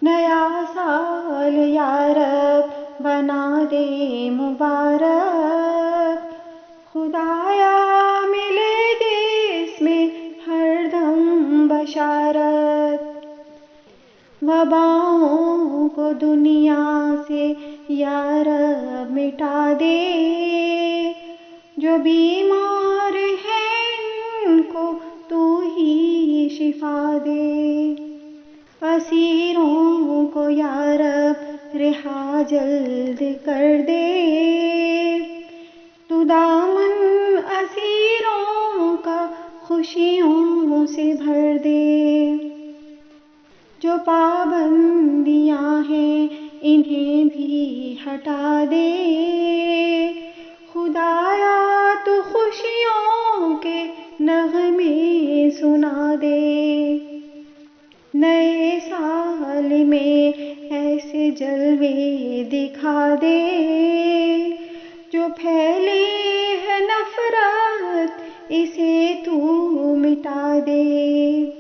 نیا سال یا رب بنا دے مبارک، خدایا ملے دے اس میں ہر دم بشارت، وباؤں کو دنیا سے یا رب مٹا دے، جو بیمار ہیں ان کو تو ہی شفا دے، اسیروں کو یا رب رہا جلد کر دے، تو دامن اسیروں کا خوشیوں سے بھر دے، جو پابندیاں ہیں انہیں بھی ہٹا دے، خدایا تو خوشیوں کے نغمے سنا دے، نئے سال میں ایسے جلوے دکھا دے، جو پھیلی ہے نفرت اسے تو مٹا دے۔